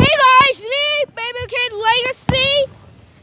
Hey guys, me, Baby Kid Legacy.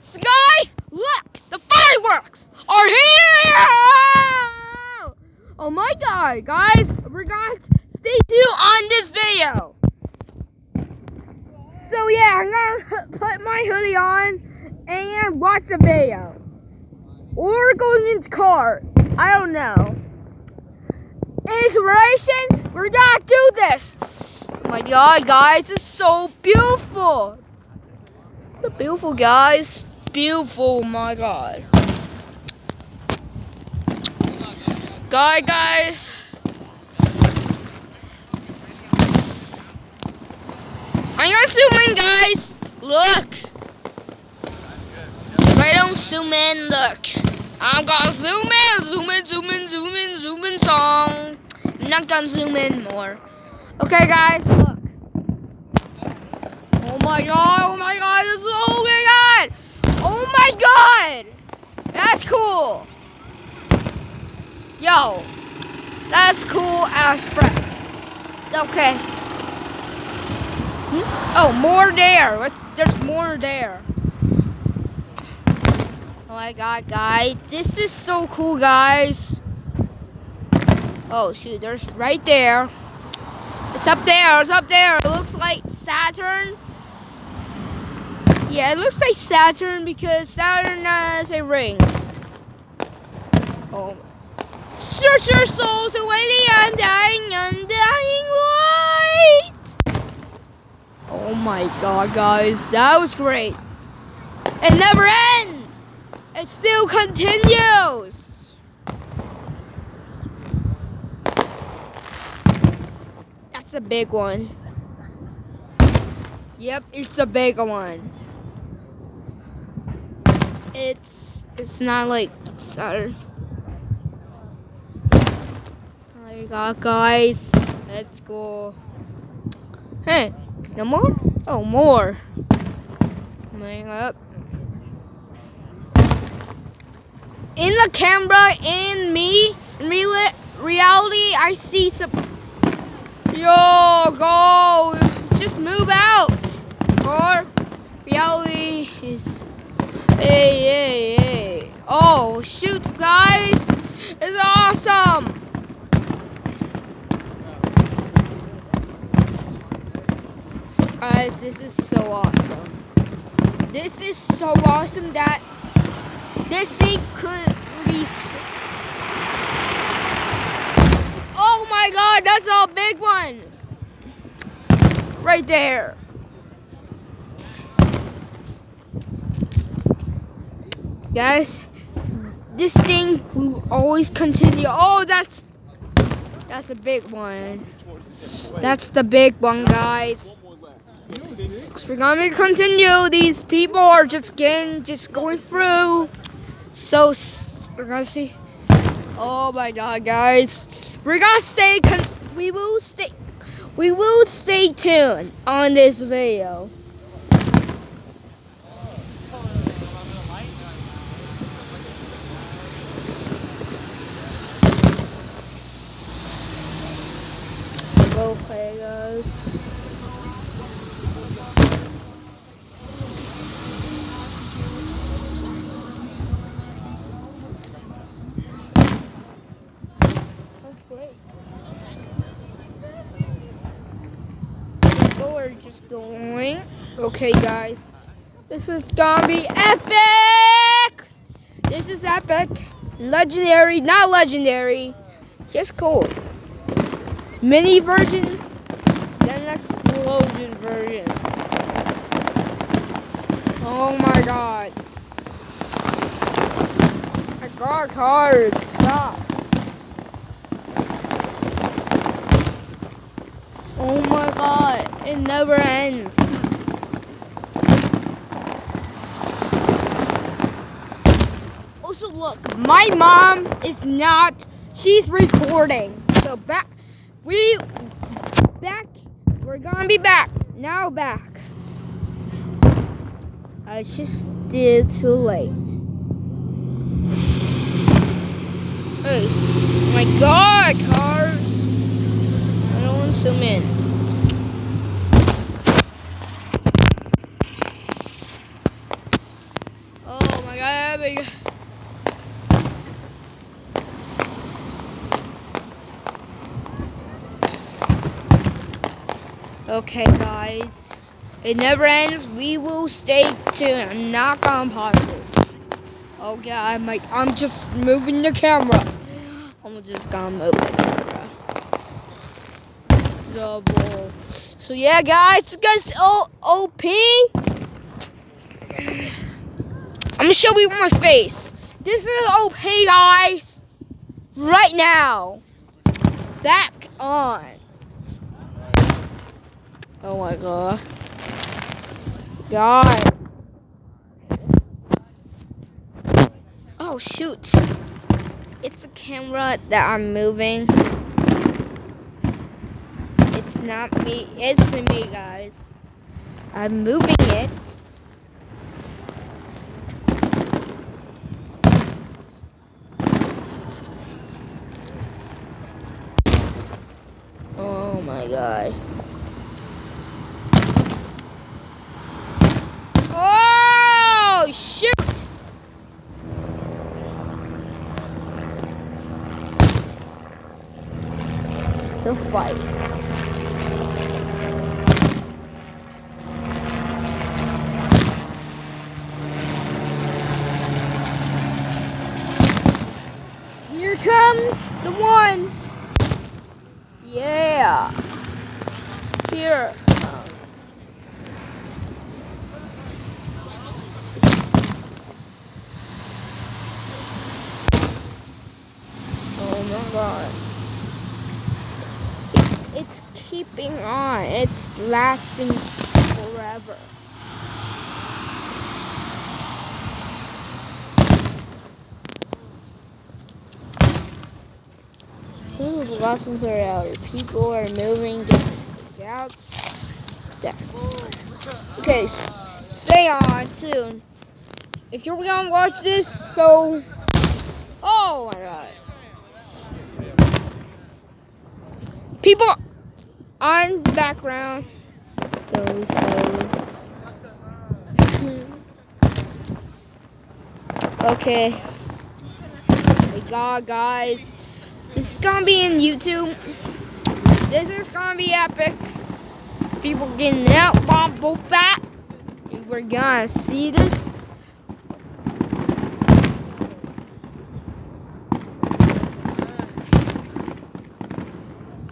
So guys, look, the fireworks are here! Oh my god, guys, we're gonna stay tuned on this video. So yeah, I'm gonna put my hoodie on and watch the video. Or go in the car, I don't know. Inspiration, we're gonna do this. Oh my god, guys, it's so beautiful. So beautiful, guys. Beautiful, my god. Guys. I'm gonna zoom in, guys. Look. If I don't zoom in, look. I'm gonna zoom in, song. I'm not gonna zoom in more. Okay, guys, look. Oh my god, this is oh my god! Oh my god! That's cool! Yo, that's cool as frick. Okay. Oh, more there. There's more there. Oh my god, guys. This is so cool, guys. Oh, shoot. There's right there. It's up there. It looks like Saturn. Yeah, it looks like Saturn because Saturn has a ring. Oh. Search your souls away the undying light. Oh my god, guys. That was great. It never ends. It still continues. That's a big one. Yep, it's a big one. It's not like Saturn. Oh my god, guys. Let's go. Hey, no more? Oh, more. Coming up. In the camera, in me, in reality, I see some. Yo, go. Just move out. Or reality is. Hey. Oh, shoot, guys. It's awesome. Guys, this is so awesome. This is so awesome that this thing could be. Oh my god, that's a big one. Right there. Guys, this thing will always continue. Oh, that's a big one. That's the big one, guys. We're gonna continue. These people are just going through. So we're gonna see. Oh my god, guys. We're gonna stay. We will stay tuned on this video. Okay, guys. That's great. People are just going. Okay, guys. This is gonna be epic! This is epic. Legendary, not legendary. Just cool. Mini versions, then explosion version. Oh my god. My god, cars, stop. Oh my god, it never ends. Also look, my mom is not, she's recording. So we're gonna be back. Now back. It's just still too late. Oh my god, cars. I don't want to zoom in. we go. Okay, guys. It never ends. We will stay to knock on pauses. Okay, I'm just moving the camera. I'm just gonna move the camera. Double. So yeah, guys, OP. I'm gonna show you my face. This is OP, guys. Right now. Back on. Oh my god. God. Oh shoot. It's the camera that I'm moving. It's not me. It's me, guys. I'm moving it. Oh my god. Oh shoot! The fight. Here comes the one. Yeah. Here it comes. Oh my god. It's keeping on. It's lasting forever. This is lasting forever. People are moving, getting out. Yes. Okay, stay on soon. If you're gonna watch this, so. Oh my god. People on background. Those. Okay. My god, guys. This is gonna be in YouTube. This is gonna be epic. People getting out, bomb, boom, bat. We're gonna see this.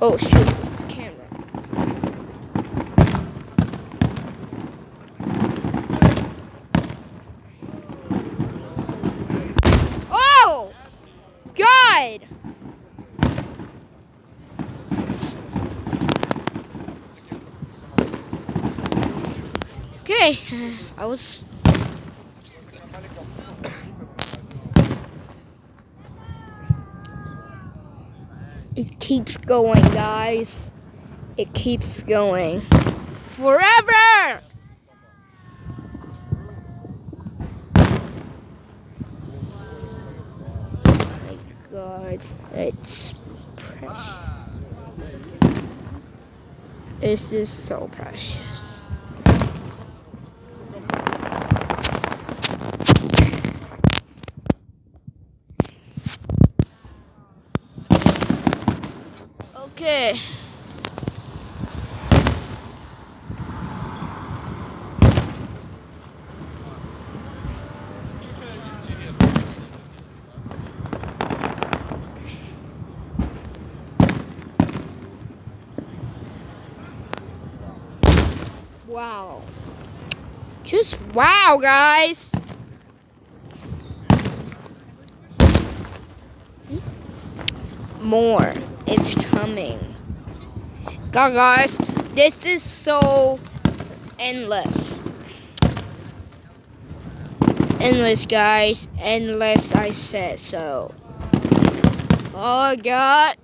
Oh shoot, this is the camera. Oh! God! Okay, I was... It keeps going, guys. It keeps going. Forever! My God, it's precious. This is so precious. Okay. Wow. Just wow, guys. More. It's coming. God, guys, this is so endless. Endless, guys. Endless, I said so. Oh, God.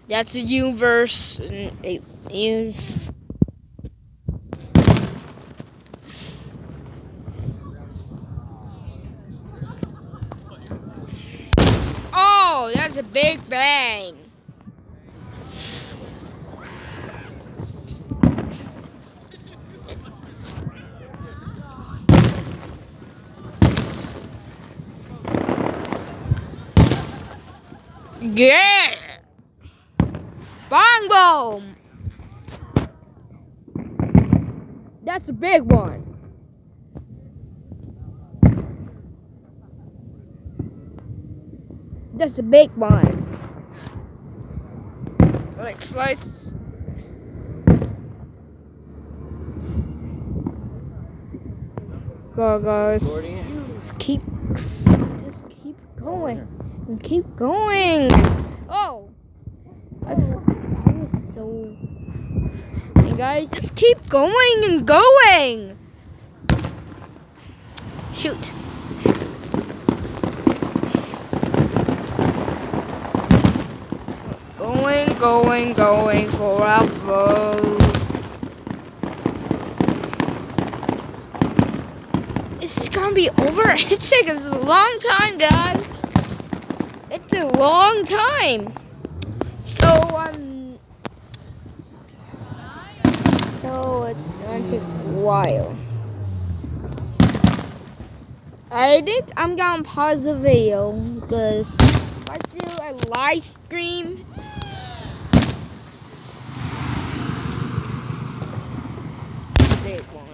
That's a universe. Oh, that's a big bang. Yeah! Bong boom! That's a big one. That's a big one. Let's go, guys. Just keep going and keep going. Oh, I was so. Hey guys, just keep going and going. Shoot. Going forever. It's gonna be over. It's taking us a long time, guys. It's a long time. So it's gonna take a while. I think I'm gonna pause the video because if I do a live stream, big one.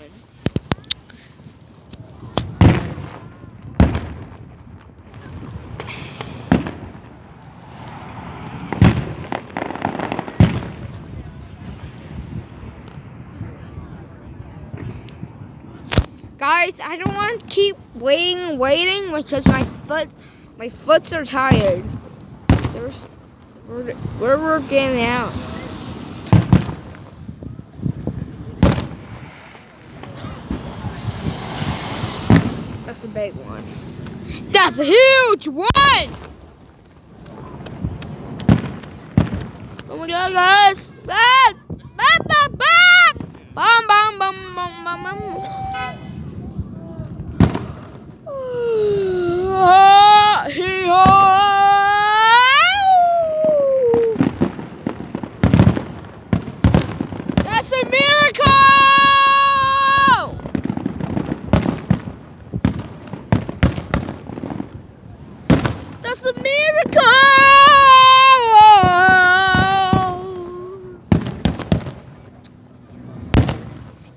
Guys, I don't want to keep waiting because my foots are tired. We're working out. That's a big one. That's a huge one! Oh my god, guys! Bam! Bam! Bam! Bam! Bam! Bam! Bam! Bam! Bam! Bam! That's a miracle! That's a miracle!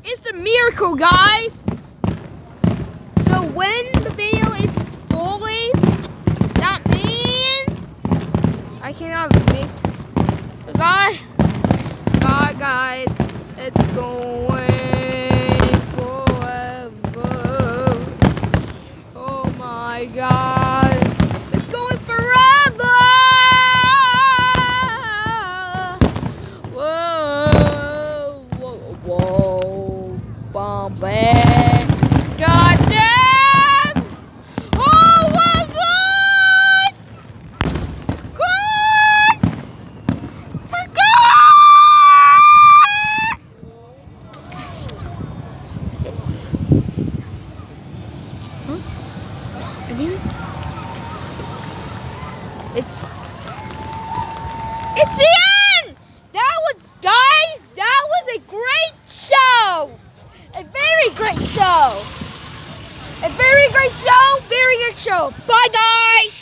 It's a miracle, guys! So when the video is fully, that means I cannot make the guys, it's going forever. Oh my god, it's going forever. Whoa, whoa, whoa, Bombay. God damn! Oh my god! God! It's the end! That was a great show! A very great show! Very great show! Bye guys!